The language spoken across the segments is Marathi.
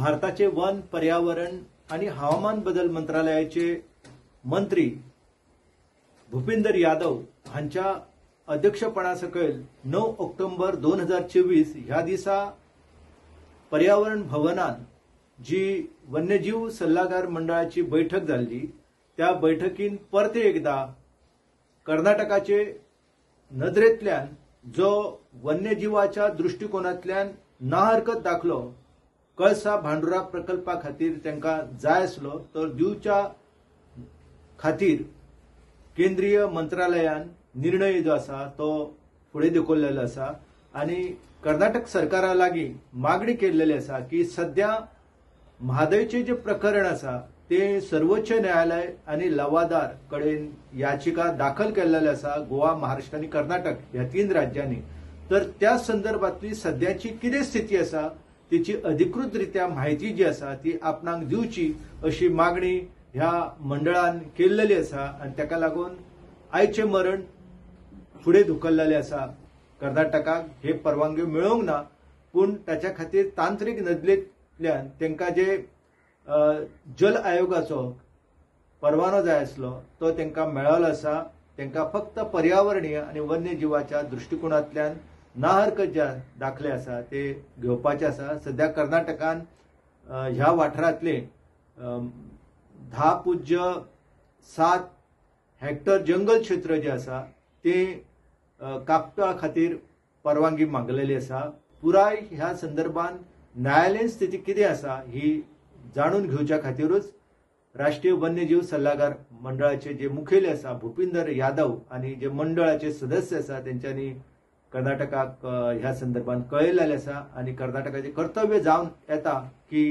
भारताचे वन, पर्यावरण आणि हवामान बदल मंत्रालयाचे मंत्री भूपिंदर यादव हांच्या अध्यक्षपणासकयल 9 ऑक्टोबर 2024 ह्या दिसा पर्यावरण भवनात जी वन्यजीव सल्लागार मंडळाची बैठक झाली त्या बैठकीन परते एकदा कर्नाटकाचे नदरेंतल्यान जो वन्यजीवाच्या दृष्टिकोनांतल्यान नाहरकत दाखलो कळसा भांडुरा प्रकल्पा खातीर तांकां जाय आसलो तो दिवच्या खातीर केंद्रीय मंत्रालयान निर्णय जो आसा तो फुडें धुकल्लेलो आसा आणि कर्नाटक सरकारा लागीं मागणी केल्लेली आसा की सध्या म्हादयचे जे प्रकरण आसा ते सर्वोच्च न्यायालय आणि लवादार कडेन याचिका दाखल केल्लेली आसा गोवा, महाराष्ट्र आणि कर्नाटक ह्या 3 राज्यांनी। तर त्या संदर्भातली सध्याची कितें स्थिती आसा तिची अधिकृतरित्या माहिती जी आसा ती आपणाक दिवची अशी मागणी ह्या मंडळान केल्लेली आसा आणि ताका लागून आयचे मरण फुडें धुकल्लेले आसा। कर्नाटकाक हे परवानगी मेळोंक ना पूण ताच्या खातीर तांत्रीक नदरेंतल्यान तांकां जे जल आयोगाचो परवानो जाय आसलो तो तांकां मेळ्ळो आसा। तांकां फक्त पर्यावरणीय आणि वन्यजीवाच्या दृष्टिकोनांतल्यान नाहरकत जे दाखले आसा ते घेवपाचे आसा। सध्या कर्नाटकान ह्या वाठारांतले 10.7 हेक्टर जंगल क्षेत्र जे आसा ते कापपा खातीर परवानगी मागलेली आसा। पुराय ह्या संदर्भात न्यायालयीन स्थिती कितें आसा ही जाणून घेवच्या खातीरच राष्ट्रीय वन्यजीव सल्लागार मंडळाचे जे मुखेली आसा भूपिंदर यादव आणि जे मंडळाचे सदस्य आसा त्यांच्यानी कर्नाटकाक ह्या संदर्भात कळयलेले आसा आणि कर्नाटकाचे कर्तव्य जावन येता की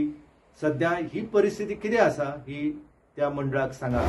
सध्या ही परिस्थिती कितें आसा ही त्या मंडळाक सांगा।